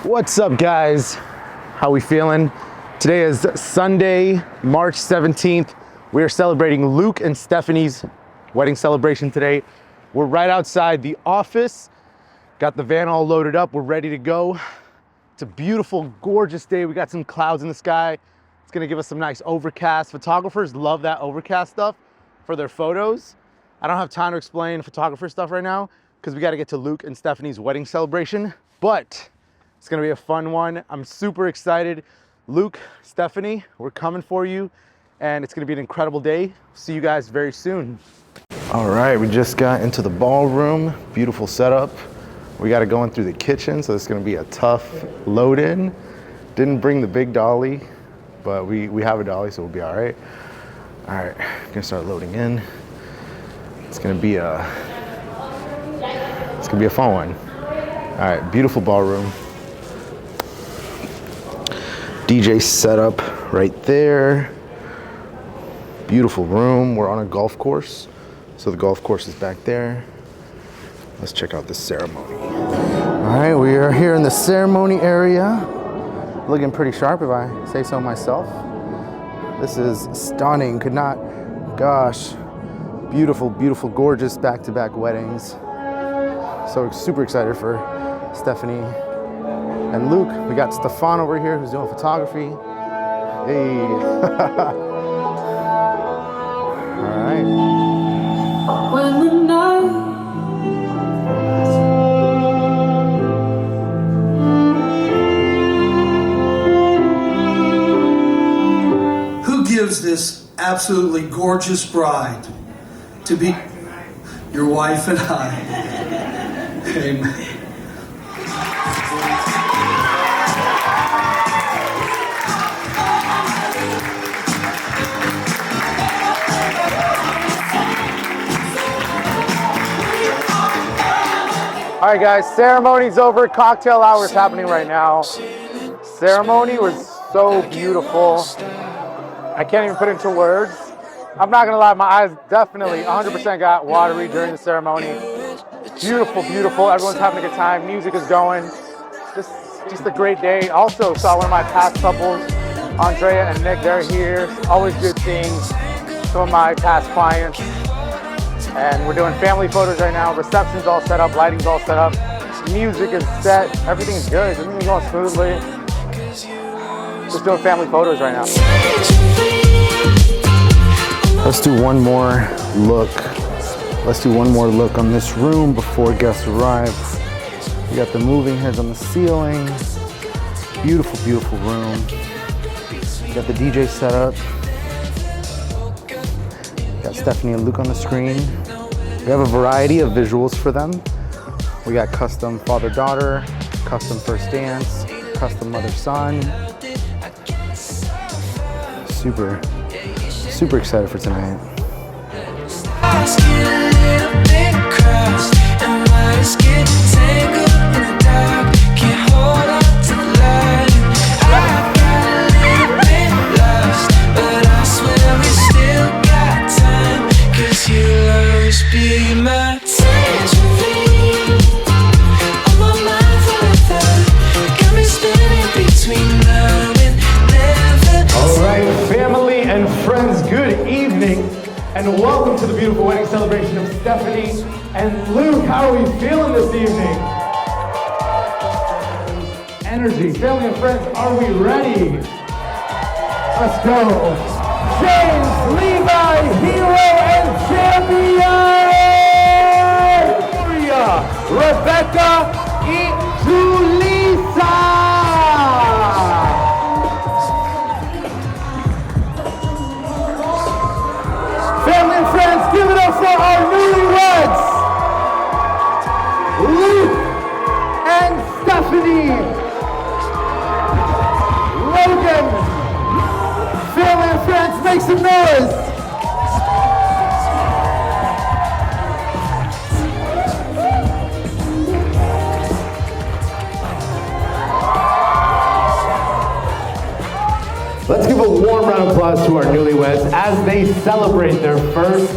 What's up, guys? How we feeling? Today is Sunday, March 17th. We are celebrating Luke and Stephanie's wedding celebration today. We're right outside the office. Got the van all loaded up. We're ready to go. It's a beautiful, gorgeous day. We got some clouds in the sky. It's gonna give us some nice overcast. Photographers love that overcast stuff for their photos. I don't have time to explain photographer stuff right now because we got to get to Luke and Stephanie's wedding celebration, but it's gonna be a fun one. I'm super excited. Luke, Stephanie, we're coming for you, and it's gonna be an incredible day. See you guys very soon. All right, we just got into the ballroom. Beautiful setup. We got to go in through the kitchen, so it's gonna be a tough load in. Didn't bring the big dolly, but we have a dolly, so we'll be all right. All right, gonna start loading in. It's gonna be a fun one. All right, beautiful ballroom. DJ setup right there. Beautiful room. We're on a golf course, so the golf course is back there. Let's check out the ceremony. All right, we are here in the ceremony area. Looking pretty sharp, if I say so myself. This is stunning. Could not, gosh, beautiful, beautiful, gorgeous back-to-back weddings. So super excited for Stephanie and Luke. We got Stefan over here who's doing photography. Hey. All right. When the night who gives this absolutely gorgeous bride to be your wife and I? Amen. All right, guys, ceremony's over. Cocktail hour is happening right now. Ceremony was so beautiful. I can't even put into words. I'm not gonna lie, my eyes definitely 100% got watery during the ceremony. Beautiful, beautiful. Everyone's having a good time. Music is going. Just a great day. Also saw one of my past couples, Andrea and Nick. They're here. Always good seeing some of my past clients. And we're doing family photos right now. Reception's all set up, lighting's all set up. Music is set, everything's good, everything's going smoothly. Just doing family photos right now. Let's do one more look. Let's do one more look on this room before guests arrive. We got the moving heads on the ceiling. Beautiful, beautiful room. We got the DJ set up. Got Stephanie and Luke on the screen. We have a variety of visuals for them. We got custom father-daughter, custom first dance, custom mother-son. Super, super excited for tonight. And welcome to the beautiful wedding celebration of Stephanie and Luke. How are we feeling this evening? Energy, family and friends, are we ready? Let's go. James, Levi, hero and champion! Maria, Rebecca, and Julissa! Family and friends, give it up for our newlyweds, Luke and Stephanie. Logan. Family and friends, make some noise. Let's give a warm round of applause to our newlyweds as they celebrate their first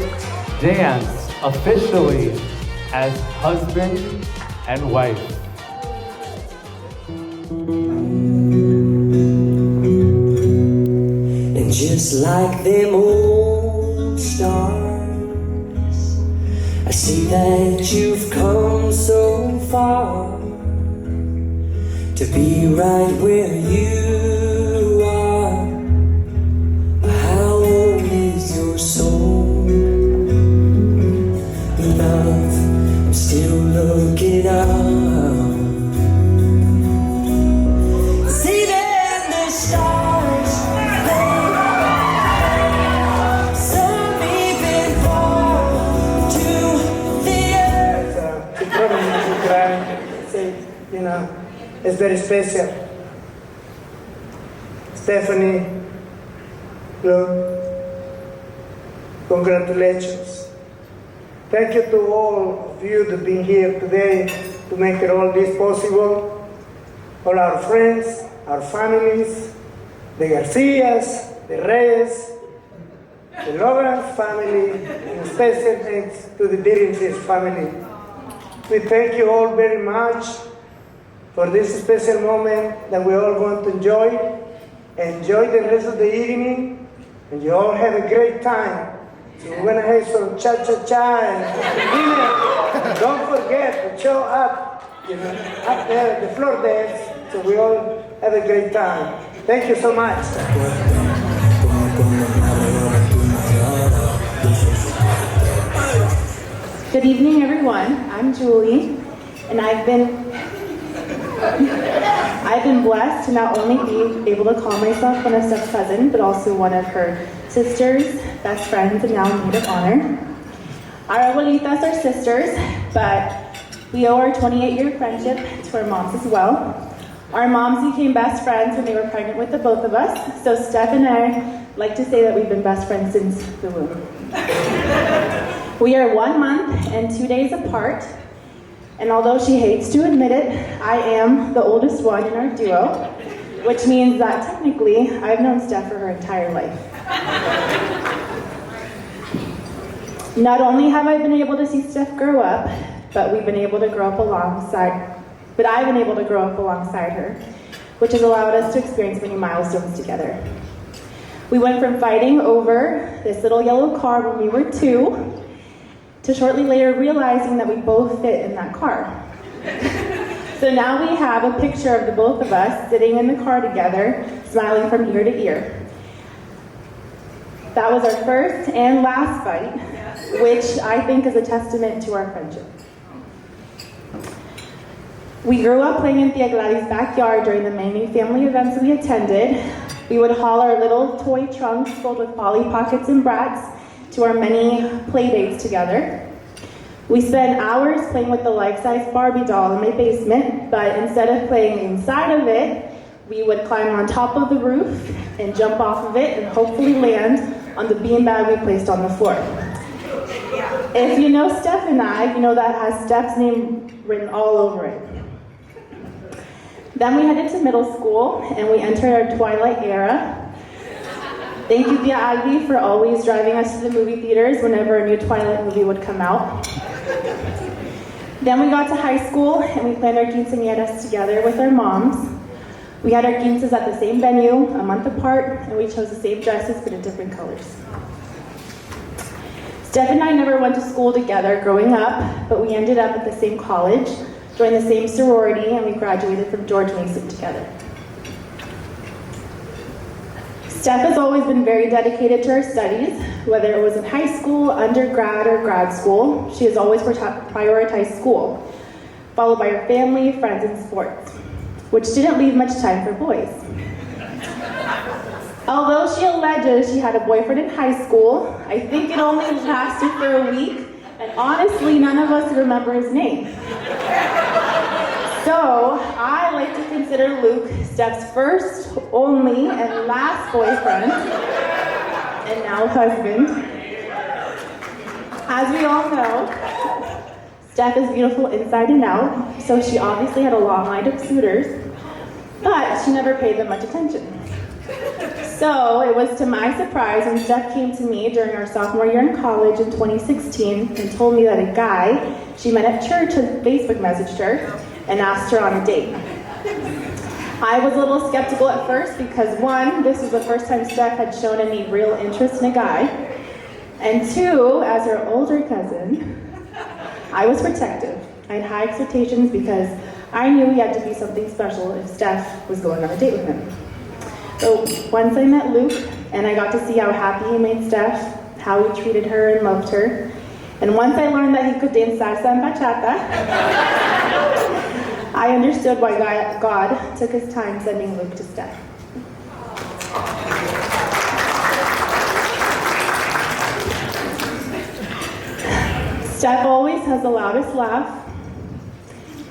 dance officially as husband and wife. And just like them old stars, I see that you've come so far to be right where you are. How old is your soul? Love, I'm still looking up. See then the stars, some even fall to the earth. She promised me to cry. Say, you know, it's very special. Stephanie, look, congratulations. Thank you to all of you that been here today to make it all this possible. All our friends, our families, the Garcias, the Reyes, the Logans family, and special thanks to the Billingses family. We thank you all very much for this special moment that we all want to enjoy. Enjoy the rest of the evening, and you all have a great time. So we're gonna have some cha-cha-cha and dinner. Don't forget to show up, you know, up there at the floor dance, so we all have a great time. Thank you so much. Good evening, everyone. I'm Julie, and I've been blessed to not only be able to call myself one of Steph's cousin, but also one of her sisters, best friends, and now maid of honor. Our abuelitas are sisters, but we owe our 28-year friendship to our moms as well. Our moms became best friends when they were pregnant with the both of us, so Steph and I like to say that we've been best friends since the womb. We are 1 month and 2 days apart, and although she hates to admit it, I am the oldest one in our duo, which means that technically I've known Steph for her entire life. Not only have I been able to see Steph grow up, but I've been able to grow up alongside her, which has allowed us to experience many milestones together. We went from fighting over this little yellow car when we were 2, to shortly later realizing that we both fit in that car. So now we have a picture of the both of us sitting in the car together, smiling from ear to ear. That was our first and last fight, which I think is a testament to our friendship. We grew up playing in Tia Gladys' backyard during the many family events we attended. We would haul our little toy trunks filled with Polly Pockets and Bratz to our many play dates together. We spent hours playing with the life-size Barbie doll in my basement, but instead of playing inside of it, we would climb on top of the roof and jump off of it and hopefully land on the beanbag we placed on the floor. If you know Steph and I, you know that has Steph's name written all over it. Then we headed to middle school and we entered our twilight era. Thank you, Tia Ivy, for always driving us to the movie theaters whenever a new Twilight movie would come out. Then we got to high school and we planned our quinceañeras together with our moms. We had our quinces at the same venue, a month apart, and we chose the same dresses but in different colors. Steph and I never went to school together growing up, but we ended up at the same college, joined the same sorority, and we graduated from George Mason together. Steph has always been very dedicated to her studies, whether it was in high school, undergrad, or grad school. She has always prioritized school, followed by her family, friends, and sports, which didn't leave much time for boys. Although she alleges she had a boyfriend in high school, I think it only lasted for a week, and honestly, none of us remember his name. So, I like to consider Luke Steph's first, only, and last boyfriend, and now husband. As we all know, Steph is beautiful inside and out, so she obviously had a long line of suitors, but she never paid them much attention. So, it was to my surprise when Steph came to me during our sophomore year in college in 2016 and told me that a guy she met at church had Facebook messaged her and asked her on a date. I was a little skeptical at first because one, this was the first time Steph had shown any real interest in a guy. And two, as her older cousin, I was protective. I had high expectations because I knew he had to be something special if Steph was going on a date with him. So once I met Luke and I got to see how happy he made Steph, how he treated her and loved her, and once I learned that he could dance salsa and bachata, I understood why God took his time sending Luke to Steph. Steph always has the loudest laugh,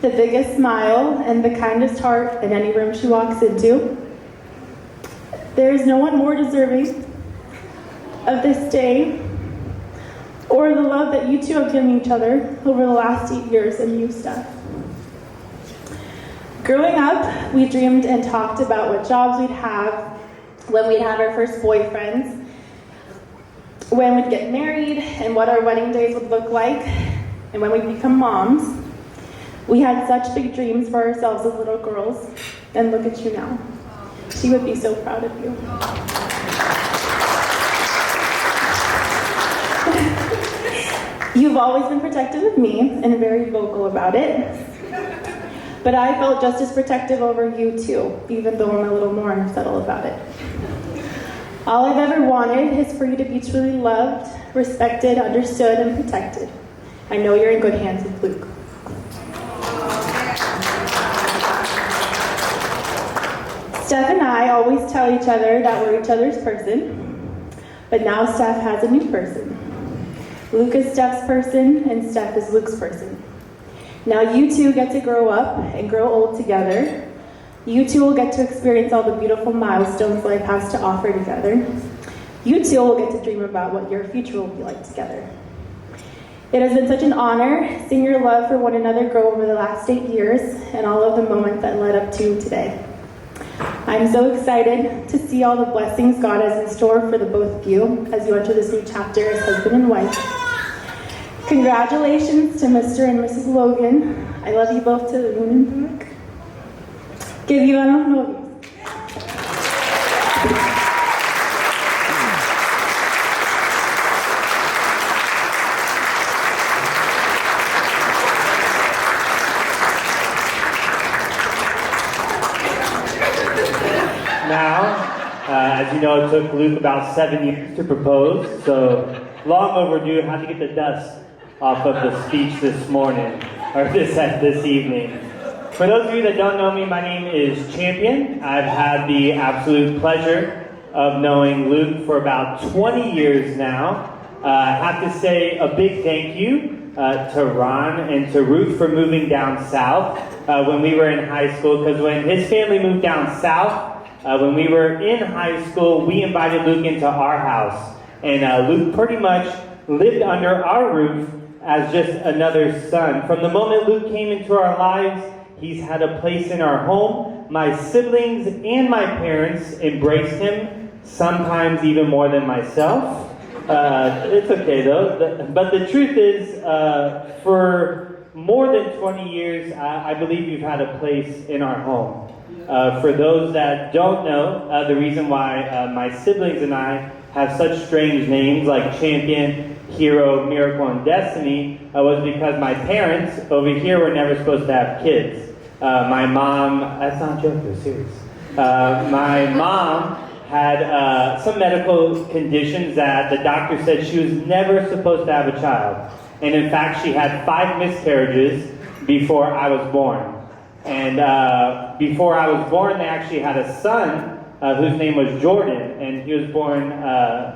the biggest smile, and the kindest heart in any room she walks into. There is no one more deserving of this day or the love that you two have given each other over the last 8 years than you, Steph. Growing up, we dreamed and talked about what jobs we'd have when we'd have our first boyfriends, when we'd get married, and what our wedding days would look like, and when we'd become moms. We had such big dreams for ourselves as little girls, and look at you now. She would be so proud of you. You've always been protective of me and very vocal about it. But I felt just as protective over you too, even though I'm a little more subtle about it. All I've ever wanted is for you to be truly loved, respected, understood, and protected. I know you're in good hands with Luke. Steph and I always tell each other that we're each other's person, but now Steph has a new person. Luke is Steph's person, and Steph is Luke's person. Now you two get to grow up and grow old together. You two will get to experience all the beautiful milestones life has to offer together. You two will get to dream about what your future will be like together. It has been such an honor seeing your love for one another grow over the last 8 years and all of the moments that led up to today. I'm so excited to see all the blessings God has in store for the both of you as you enter this new chapter as husband and wife. Congratulations to Mr. and Mrs. Logan. I love you both to the moon and back. Que vivan los novios. As you know, it took Luke about 7 years to propose, so long overdue. Had to get the dust off of the speech this morning, or this evening. For those of you that don't know me, my name is Champion. I've had the absolute pleasure of knowing Luke for about 20 years now. I have to say a big thank you to Ron and to Ruth for moving down south when we were in high school, because when his family moved down south, when we were in high school, we invited Luke into our house. And Luke pretty much lived under our roof as just another son. From the moment Luke came into our lives, he's had a place in our home. My siblings and my parents embraced him, sometimes even more than myself. It's okay though. But the truth is, for more than 20 years, I believe you've had a place in our home. For those that don't know, the reason why my siblings and I have such strange names like Champion, Hero, Miracle, and Destiny was because my parents over here were never supposed to have kids. My mom, that's not a joke, they're serious. My mom had some medical conditions that the doctor said she was never supposed to have a child. And in fact, she had 5 miscarriages before I was born. And before I was born, they actually had a son whose name was Jordan. And he was born,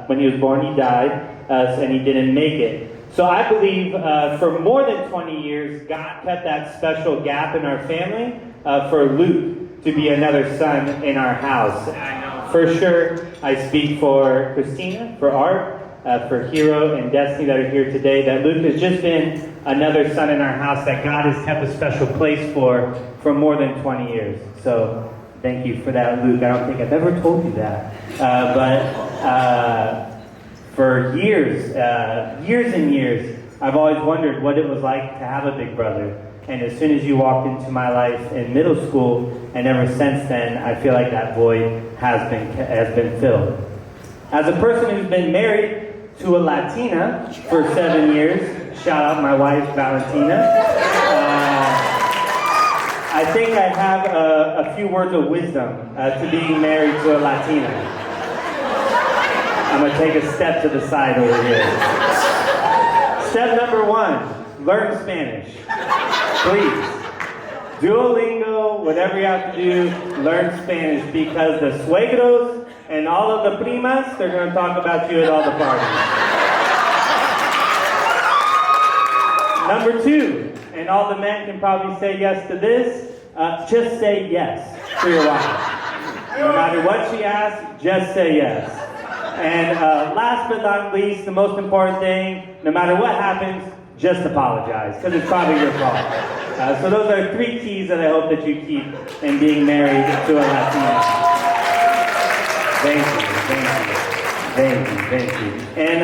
when he was born, he died, and he didn't make it. So I believe for more than 20 years, God kept that special gap in our family for Luke to be another son in our house. For sure, I speak for Christina, for Art, for Hero and Destiny that are here today, that Luke has just been another son in our house that God has kept a special place for more than 20 years. So thank you for that, Luke. I don't think I've ever told you that. But for years and years, I've always wondered what it was like to have a big brother. And as soon as you walked into my life in middle school, and ever since then, I feel like that void has been filled. As a person who's been married to a Latina for 7 years, shout out my wife, Valentina, I think I have a few words of wisdom to being married to a Latina. I'm going to take a step to the side over here. Step number 1, learn Spanish. Please. Duolingo, whatever you have to do, learn Spanish, because the suegros and all of the primas, they're going to talk about you at all the parties. Number 2, and all the men can probably say yes to this, just say yes to your wife. No matter what she asks, just say yes. And last but not least, the most important thing, no matter what happens, just apologize, because it's probably your fault. So those are 3 keys that I hope that you keep in being married to a Latina. Thank you, thank you, thank you, thank you. And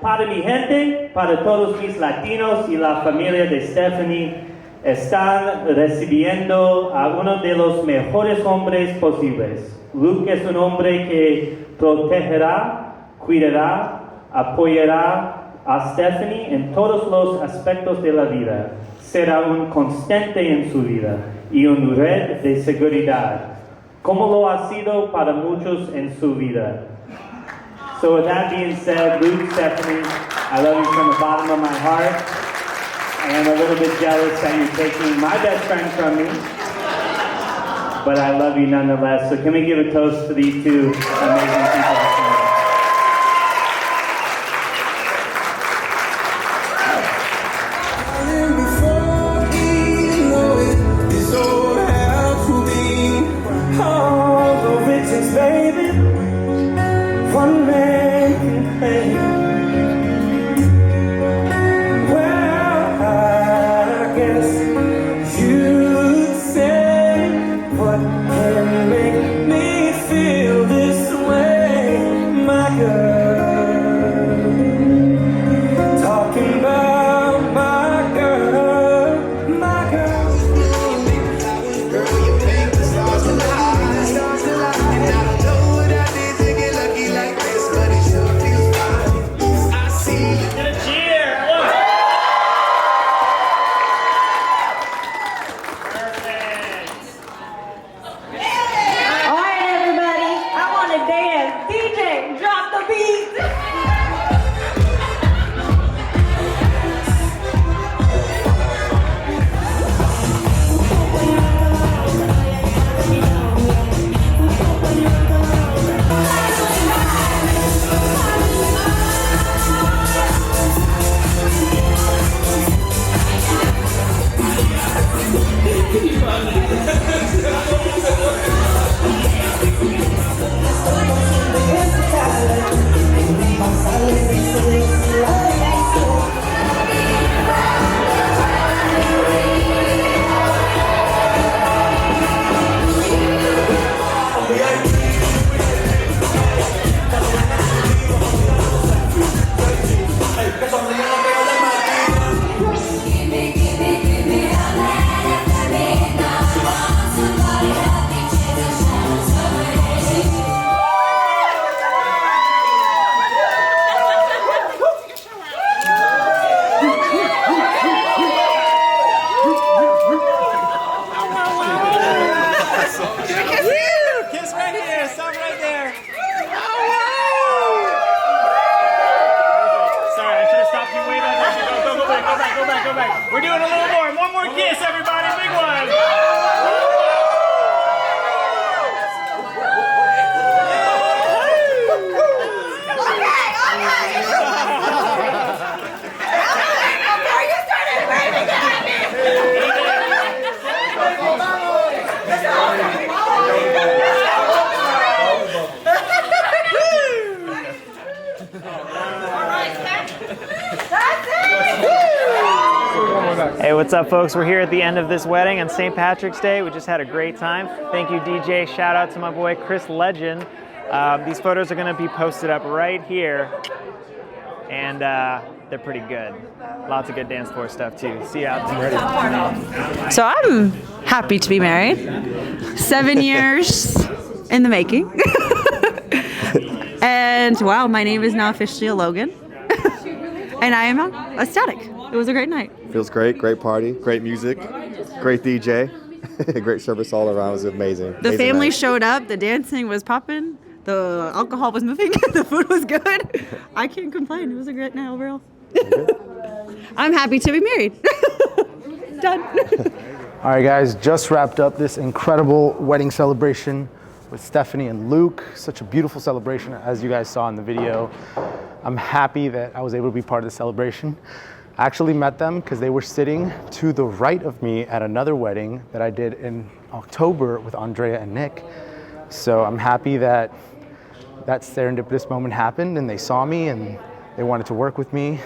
para mi gente, para todos mis latinos y la familia de Stephanie, están recibiendo a uno de los mejores hombres posibles. Luke es un hombre que protegerá, cuidará, apoyará a Stephanie en todos los aspectos de la vida. Será un constante en su vida y una red de seguridad, como lo ha sido para muchos en su vida. So with that being said, Luke, Stephanie, I love you from the bottom of my heart. I am a little bit jealous that you're taking my best friend from me, but I love you nonetheless. So can we give a toast to these 2 amazing people? We're doing a little more. One more kiss, everybody. Big one. Hey, what's up, folks? We're here at the end of this wedding on St. Patrick's Day. We just had a great time. Thank you, DJ. Shout out to my boy, Chris Legend. These photos are going to be posted up right here. And they're pretty good. Lots of good dance floor stuff too. See you out there. So I'm happy to be married. 7 years in the making. And wow, my name is now officially a Logan. And I am ecstatic. It was a great night. Feels great. Great party. Great music. Great DJ. Great service all around. It was amazing. The Amazing family night. showed up. The dancing was popping. The alcohol was moving. The food was good. I can't complain. It was a great night overall. I'm happy to be married. Done. All right, guys, just wrapped up this incredible wedding celebration with Stephanie and Luke. Such a beautiful celebration, as you guys saw in the video. I'm happy that I was able to be part of the celebration. I actually met them because they were sitting to the right of me at another wedding that I did in October with Andrea and Nick. So I'm happy that that serendipitous moment happened and they saw me and they wanted to work with me.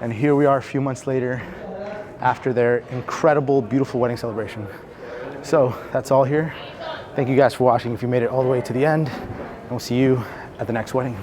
And here we are a few months later after their incredible, beautiful wedding celebration. So that's all here. Thank you guys for watching if you made it all the way to the end. And we'll see you at the next wedding.